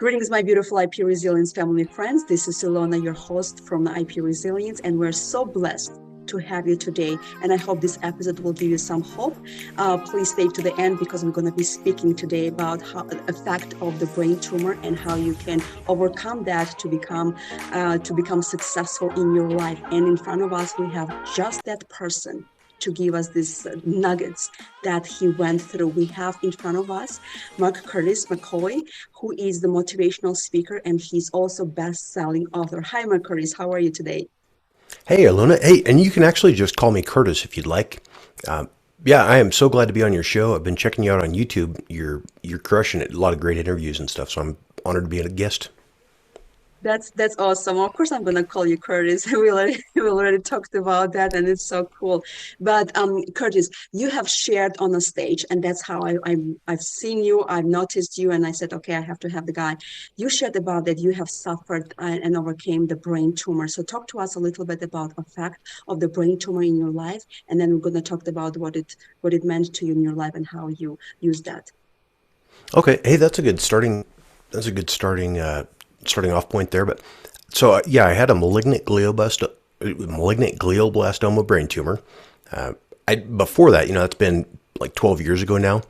Greetings, my beautiful IP Resilience family friends. This is Ilona, your host from IP Resilience, and we're so blessed to have you today. And I hope this episode will give you some hope. Please stay to the end because we're going to be speaking today about how the effect of the brain tumor and how you can overcome that to become successful in your life. And in front of us, we have just that person to give us these nuggets that he went through. We have in front of us Mark Curtis McCoy, who is the motivational speaker, and he's also best-selling author. Hi, Mark Curtis. How are you today? Hey, Alona. Hey, and you can actually just call me Curtis if you'd like. Yeah, I am so glad to be on your show. I've been checking you out on YouTube. You're crushing it. A lot of great interviews and stuff, so I'm honored to be a guest. That's awesome. Of course, I'm gonna call you Curtis. We already talked about that, and it's so cool. But Curtis, you have shared on the stage, and that's how I've seen you. I've noticed you, and I said, okay, I have to have the guy. You shared about that you have suffered and overcame the brain tumor. So talk to us a little bit about the fact of the brain tumor in your life, and then we're gonna talk about what it meant to you in your life and how you used that. Okay. Hey, that's a good starting. That's a good starting off point there. But so yeah, I had a malignant glioblastoma brain tumor. I before that, that's been like 12 years ago now.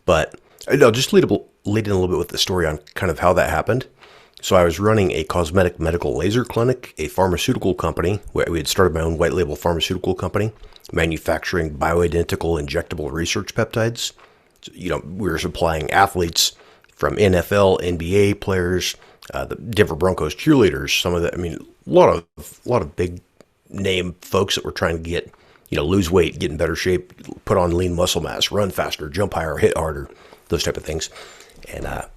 But I'll just lead in a little bit with the story on kind of how that happened. So I was running a cosmetic medical laser clinic, a pharmaceutical company. We had started my own white label pharmaceutical company, manufacturing bioidentical injectable research peptides. So, we were supplying athletes from NFL, NBA players, the Denver Broncos cheerleaders, some of the, a lot of big name folks that were trying to get, lose weight, get in better shape, put on lean muscle mass, run faster, jump higher, hit harder, those type of things. And I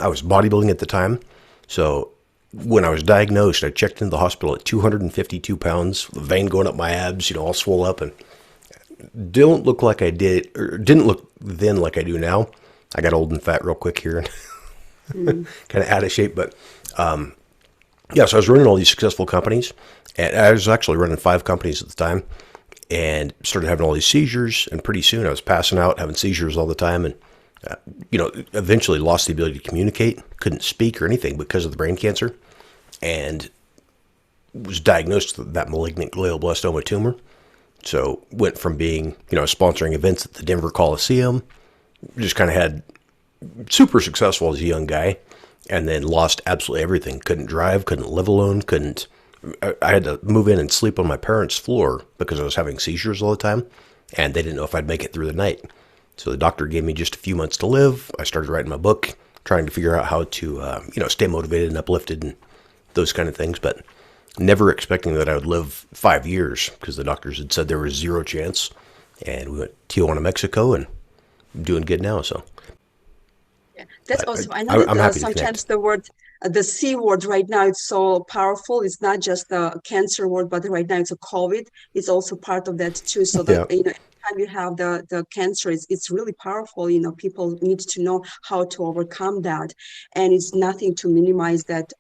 was bodybuilding at the time. So when I was diagnosed, I checked into the hospital at 252 pounds, the vein going up my abs, all swole up, and didn't look like I did, or didn't look then like I do now. I got old and fat real quick here and kind of out of shape. But yeah, so I was running all these successful companies, and I was actually running 5 companies at the time, and started having all these seizures. And pretty soon I was passing out, having seizures all the time, and eventually lost the ability to communicate, couldn't speak or anything because of the brain cancer, and was diagnosed with that malignant glioblastoma tumor. So went from being, sponsoring events at the Denver Coliseum, just kind of had super successful as a young guy, and then lost absolutely everything. Couldn't drive, couldn't live alone, I had to move in and sleep on my parents' floor because I was having seizures all the time, and they didn't know if I'd make it through the night. So the doctor gave me just a few months to live. I started writing my book, trying to figure out how to, stay motivated and uplifted and those kind of things, but never expecting that I would live 5 years because the doctors had said there was 0 chance. And we went to Tijuana, Mexico, and I'm doing good now. So yeah, that's awesome. I know I'm that happy to sometimes connect. the word, the C word right now, it's so powerful. It's not just the cancer word, but right now it's a COVID. It's also part of that too. So that, Yeah. anytime you have the cancer, it's really powerful. People need to know how to overcome that. And it's nothing to minimize that,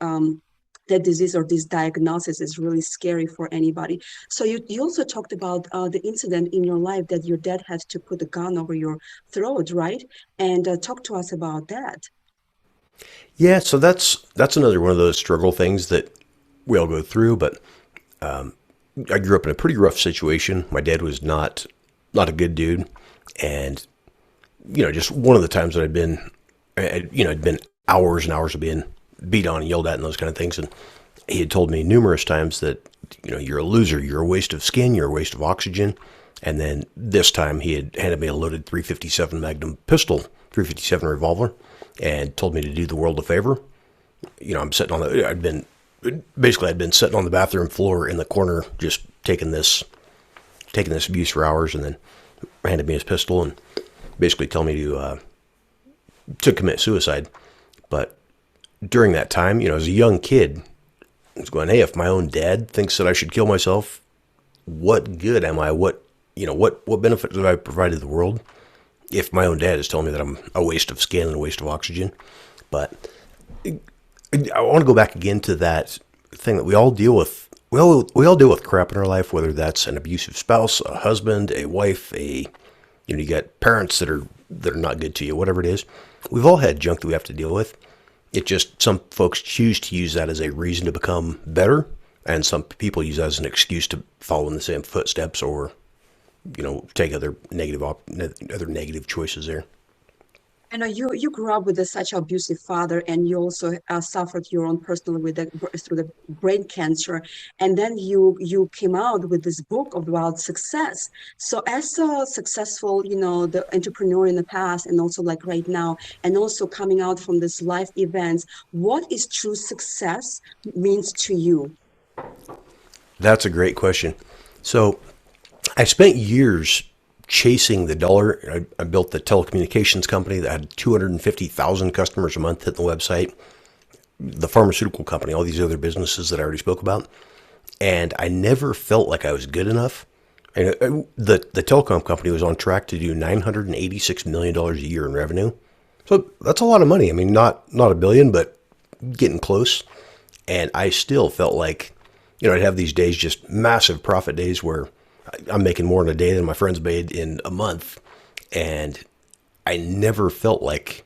that disease or this diagnosis is really scary for anybody. So you also talked about the incident in your life that your dad had to put a gun over your throat, right? And talk to us about that. Yeah, so that's another one of those struggle things that we all go through. But I grew up in a pretty rough situation. My dad was not a good dude, and just one of the times that it'd been hours and hours of being beat on and yelled at and those kind of things. And he had told me numerous times that, you're a loser, you're a waste of skin, you're a waste of oxygen. And then this time he had handed me a loaded 357 Magnum pistol, 357 revolver, and told me to do the world a favor. I'm sitting I'd been sitting on the bathroom floor in the corner, just taking this abuse for hours, and then handed me his pistol and basically told me to commit suicide. But during that time, as a young kid, I was going, hey, if my own dad thinks that I should kill myself, what good am I? What benefit have I provided the world if my own dad is telling me that I'm a waste of skin and a waste of oxygen? But I want to go back again to that thing that we all deal with. We all deal with crap in our life, whether that's an abusive spouse, a husband, a wife, you got parents that are not good to you, whatever it is. We've all had junk that we have to deal with. It just, some folks choose to use that as a reason to become better, and some people use that as an excuse to follow in the same footsteps, or, take other negative choices there. I know you grew up with such abusive father, and you also suffered your own personally through the brain cancer, and then you came out with this book about success. So as a successful, the entrepreneur in the past, and also like right now, and also coming out from this life events, what is true success means to you? That's a great question. So I spent years chasing the dollar. I built the telecommunications company that had 250,000 customers a month hitting the website, the pharmaceutical company, all these other businesses that I already spoke about. And I never felt like I was good enough. And the telecom company was on track to do $986 million a year in revenue. So that's a lot of money. I mean, not a billion, but getting close. And I still felt like, I'd have these days, just massive profit days where I'm making more in a day than my friends made in a month. And I never felt like,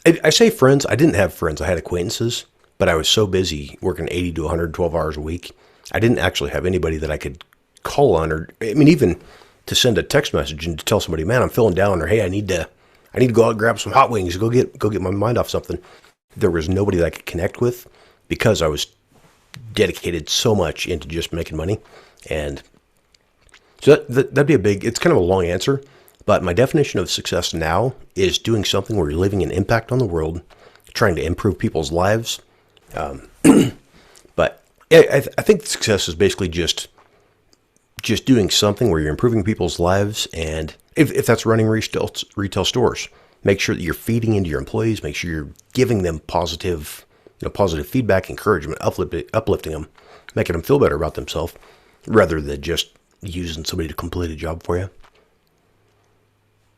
I say friends, I didn't have friends. I had acquaintances, but I was so busy working 80 to 112 hours a week. I didn't actually have anybody that I could call on, or, even to send a text message and to tell somebody, man, I'm feeling down, or, hey, I need to go out and grab some hot wings, go get my mind off something. There was nobody that I could connect with because I was dedicated so much into just making money. And so that'd be it's kind of a long answer, but my definition of success now is doing something where you're leaving an impact on the world, trying to improve people's lives. But yeah, I think success is basically just doing something where you're improving people's lives. And if that's running retail stores, make sure that you're feeding into your employees, make sure you're giving them positive feedback, encouragement, uplifting them, making them feel better about themselves, rather than just using somebody to complete a job for you.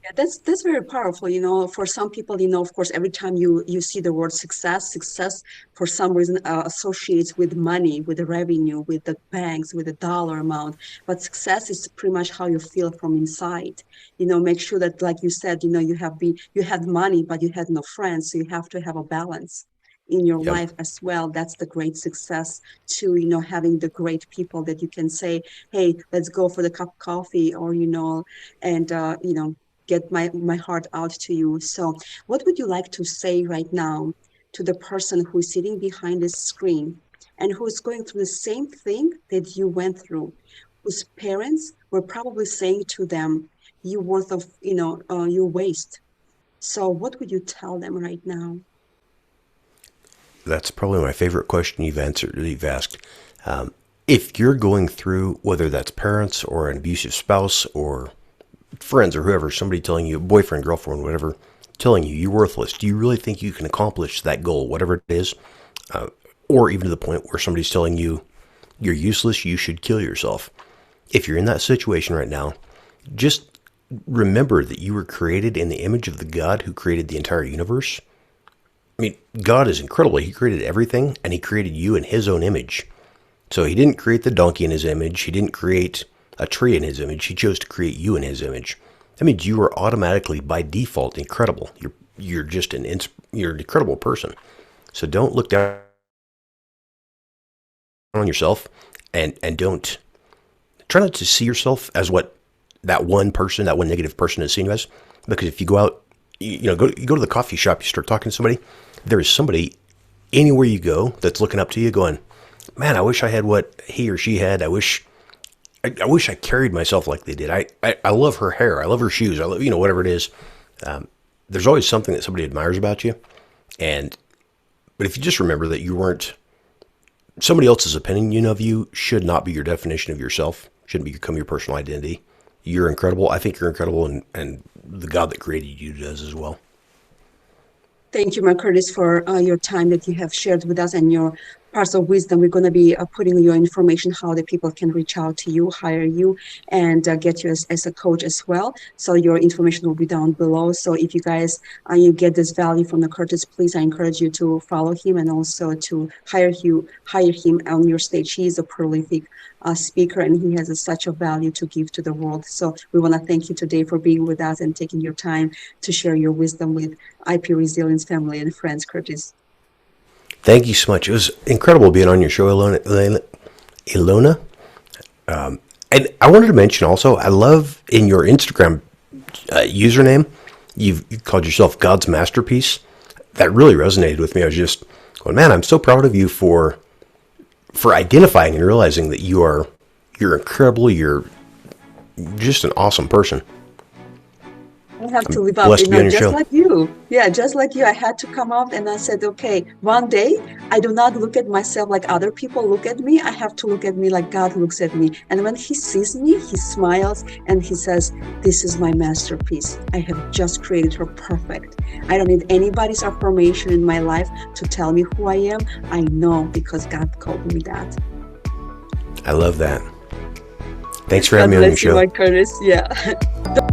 Yeah, that's very powerful. For some people, of course, every time you see the word success for some reason associates with money, with the revenue, with the banks, with the dollar amount. But success is pretty much how you feel from inside. Make sure that, like you said, you had money, but you had no friends. So you have to have a balance in your Yep. life as well. That's the great success to, having the great people that you can say, hey, let's go for the cup of coffee, or, and, get my heart out to you. So what would you like to say right now to the person who is sitting behind the screen and who is going through the same thing that you went through, whose parents were probably saying to them, you worth of, you waste. So what would you tell them right now? That's probably my favorite question you've asked. If you're going through, whether that's parents or an abusive spouse or friends or whoever, somebody telling you, boyfriend, girlfriend, whatever, telling you you're worthless, do you really think you can accomplish that goal, whatever it is? Or even to the point where somebody's telling you you're useless, you should kill yourself. If you're in that situation right now, just remember that you were created in the image of the God who created the entire universe. I mean, God is incredible. He created everything, and he created you in his own image. So he didn't create the donkey in his image. He didn't create a tree in his image. He chose to create you in his image. That means you are automatically, by default, incredible. You're just you're an incredible person. So don't look down on yourself, and don't try not to see yourself as what that one negative person is seeing you as. Because if you go out, you go to the coffee shop, you start talking to somebody, there is somebody anywhere you go that's looking up to you going, man, I wish I had what he or she had. I wish I carried myself like they did. I love her hair. I love her shoes. I love, whatever it is. There's always something that somebody admires about you. But if you just remember that you weren't, somebody else's opinion of you should not be your definition of yourself, shouldn't become your personal identity. You're incredible. I think you're incredible, and the God that created you does as well. Thank you, Curtis, for your time that you have shared with us and your parts of wisdom. We're going to be putting your information, how the people can reach out to you, hire you, and get you as a coach as well. So your information will be down below. So if you guys, you get this value from the Curtis, please, I encourage you to follow him and also to hire him on your stage. He is a prolific speaker, and he has such a value to give to the world. So we want to thank you today for being with us and taking your time to share your wisdom with IP Resilience family and friends, Curtis. Thank you so much. It was incredible being on your show, Ilona. And I wanted to mention also, I love in your Instagram username, you called yourself God's masterpiece. That really resonated with me. I was just going, man, I'm so proud of you for identifying and realizing that you're incredible. You're just an awesome person. I have to live up, just like you. Yeah, just like you. I had to come out and I said, okay, one day I do not look at myself like other people look at me. I have to look at me like God looks at me. And when he sees me, he smiles and he says, this is my masterpiece. I have just created her perfect. I don't need anybody's affirmation in my life to tell me who I am. I know because God called me that. I love that. Thanks for having me on your show. God bless you, my Curtis. Yeah.